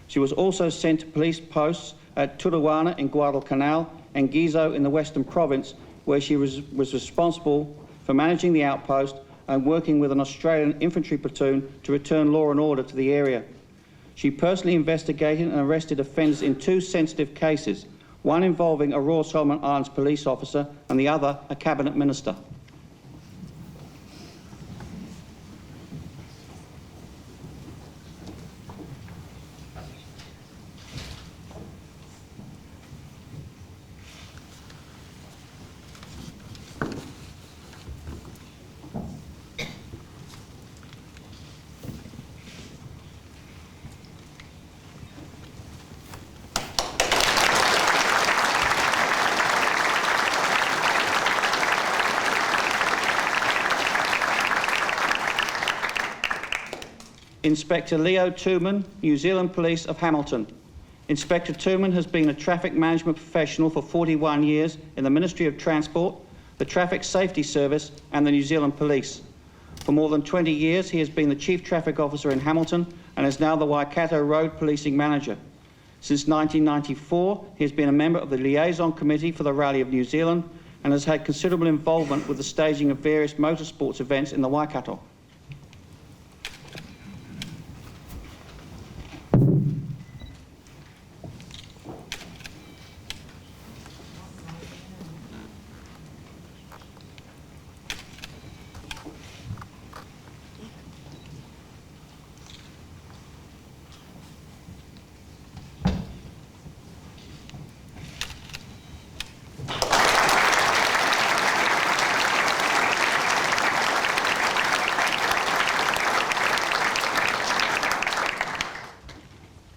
She was also sent to police posts at Turuana in Guadalcanal and Gizo in the Western Province, where she was responsible for managing the outpost and working with an Australian infantry platoon to return law and order to the area. She personally investigated and arrested offenders in 2 sensitive cases, one involving a Royal Solomon Islands police officer and the other a cabinet minister. Inspector Leo Tooman, New Zealand Police of Hamilton. Inspector Tooman has been a traffic management professional for 41 years in the Ministry of Transport, the Traffic Safety Service and the New Zealand Police. For more than 20 years, he has been the Chief Traffic Officer in Hamilton and is now the Waikato Road Policing Manager. Since 1994, he has been a member of the Liaison Committee for the Rally of New Zealand and has had considerable involvement with the staging of various motorsports events in the Waikato.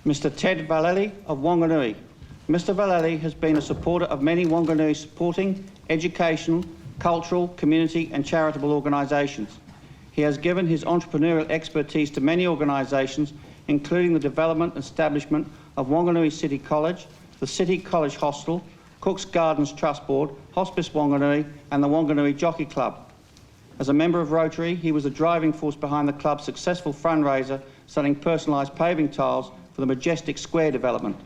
Mr. Ted Vallely of Wanganui. Mr. Vallely has been a supporter of many Wanganui supporting, educational, cultural, community and charitable organisations. He has given his entrepreneurial expertise to many organisations, including the development and establishment of Wanganui City College, the City College Hostel, Cook's Gardens Trust Board, Hospice Wanganui and the Wanganui Jockey Club. As a member of Rotary, he was the driving force behind the club's successful fundraiser selling personalised paving tiles for the Majestic Square development.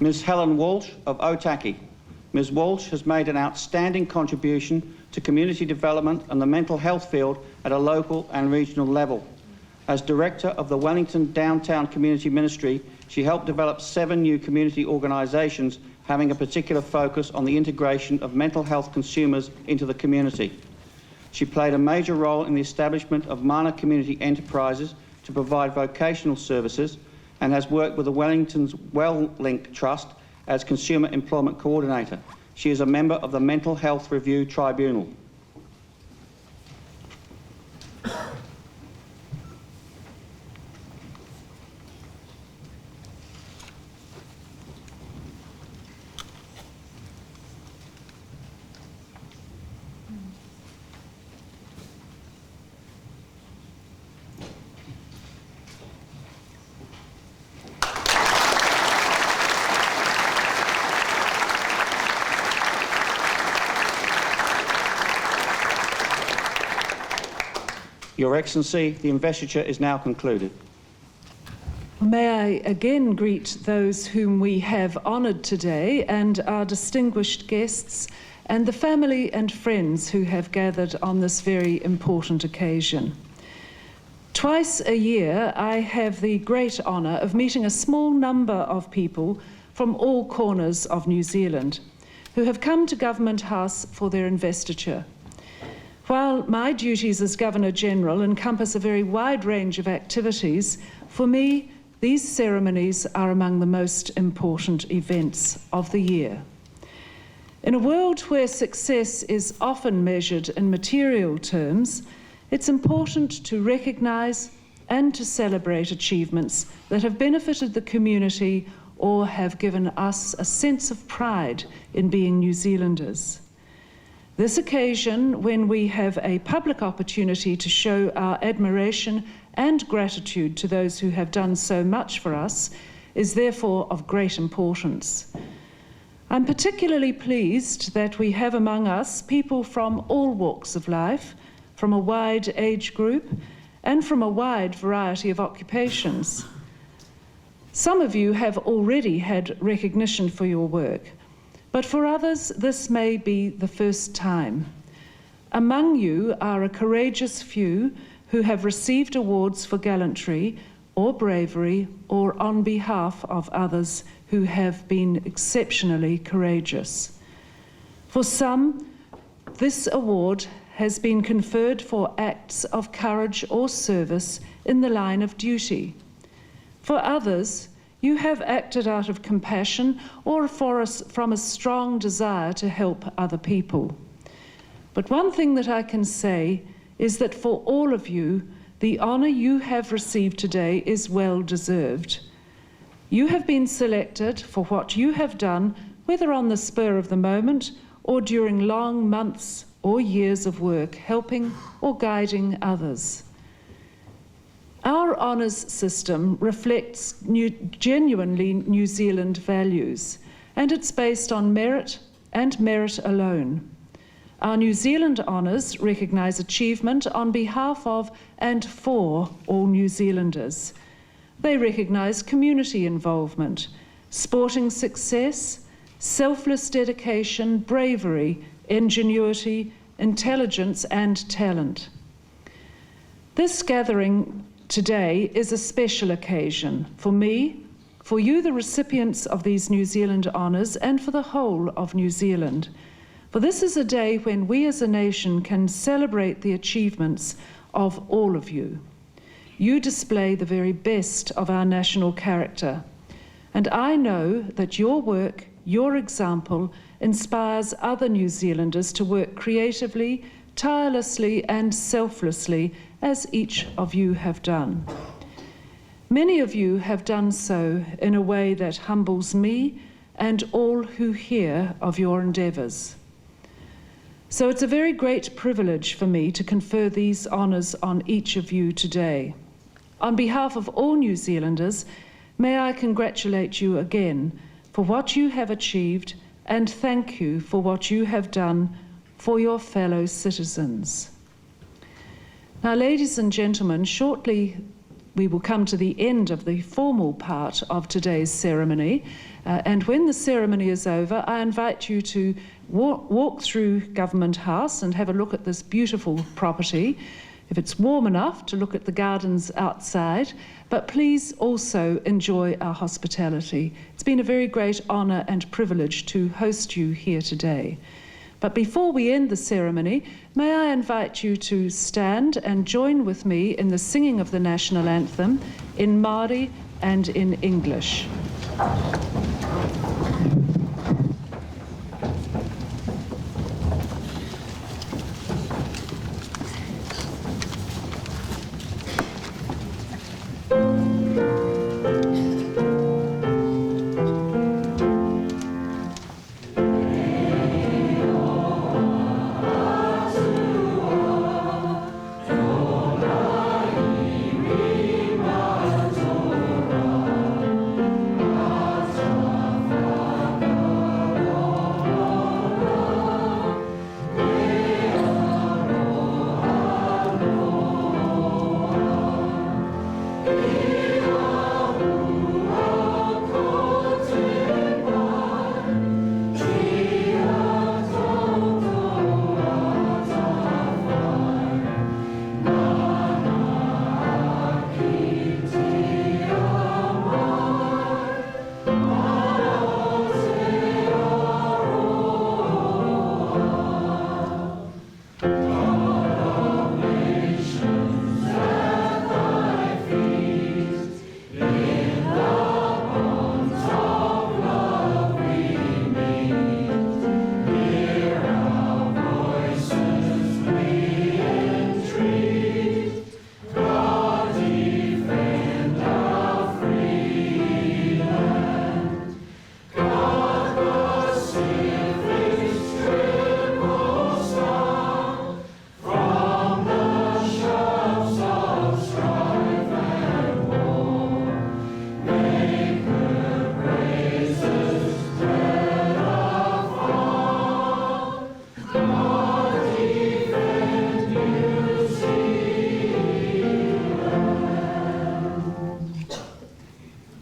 Ms. Helen Walsh of Otaki. Ms. Walsh has made an outstanding contribution to community development and the mental health field at a local and regional level. As Director of the Wellington Downtown Community Ministry, she helped develop 7 new community organisations having a particular focus on the integration of mental health consumers into the community. She played a major role in the establishment of Mana Community Enterprises to provide vocational services and has worked with the Wellington's WellLink Trust as Consumer Employment Coordinator. She is a member of the Mental Health Review Tribunal. Your Excellency, the investiture is now concluded. May I again greet those whom we have honoured today and our distinguished guests and the family and friends who have gathered on this very important occasion. Twice a year I have the great honour of meeting a small number of people from all corners of New Zealand who have come to Government House for their investiture. While my duties as Governor-General encompass a very wide range of activities, for me, these ceremonies are among the most important events of the year. In a world where success is often measured in material terms, it's important to recognise and to celebrate achievements that have benefited the community or have given us a sense of pride in being New Zealanders. This occasion, when we have a public opportunity to show our admiration and gratitude to those who have done so much for us, is therefore of great importance. I'm particularly pleased that we have among us people from all walks of life, from a wide age group, and from a wide variety of occupations. Some of you have already had recognition for your work, but for others, this may be the first time. Among you are a courageous few who have received awards for gallantry or bravery or on behalf of others who have been exceptionally courageous. For some, this award has been conferred for acts of courage or service in the line of duty. For others, You have acted out of compassion or from a strong desire to help other people. But one thing that I can say is that for all of you, the honour you have received today is well deserved. You have been selected for what you have done, whether on the spur of the moment or during long months or years of work, helping or guiding others. Our honours system reflects genuinely New Zealand values, and it's based on merit and merit alone. Our New Zealand honours recognise achievement on behalf of and for all New Zealanders. They recognise community involvement, sporting success, selfless dedication, bravery, ingenuity, intelligence and talent. This gathering today is a special occasion for me, for you the recipients of these New Zealand honours, and for the whole of New Zealand. For this is a day when we as a nation can celebrate the achievements of all of you. You display the very best of our national character, and I know that your work, your example, inspires other New Zealanders to work creatively, tirelessly and selflessly, as each of you have done. Many of you have done so in a way that humbles me and all who hear of your endeavours. So it's a very great privilege for me to confer these honours on each of you today. On behalf of all New Zealanders, may I congratulate you again for what you have achieved and thank you for what you have done for your fellow citizens. Now, ladies and gentlemen, shortly we will come to the end of the formal part of today's ceremony, and when the ceremony is over, I invite you to walk through Government House and have a look at this beautiful property. If it's warm enough, to look at the gardens outside, but please also enjoy our hospitality. It's been a very great honour and privilege to host you here today. But before we end the ceremony, may I invite you to stand and join with me in the singing of the national anthem in Māori and in English.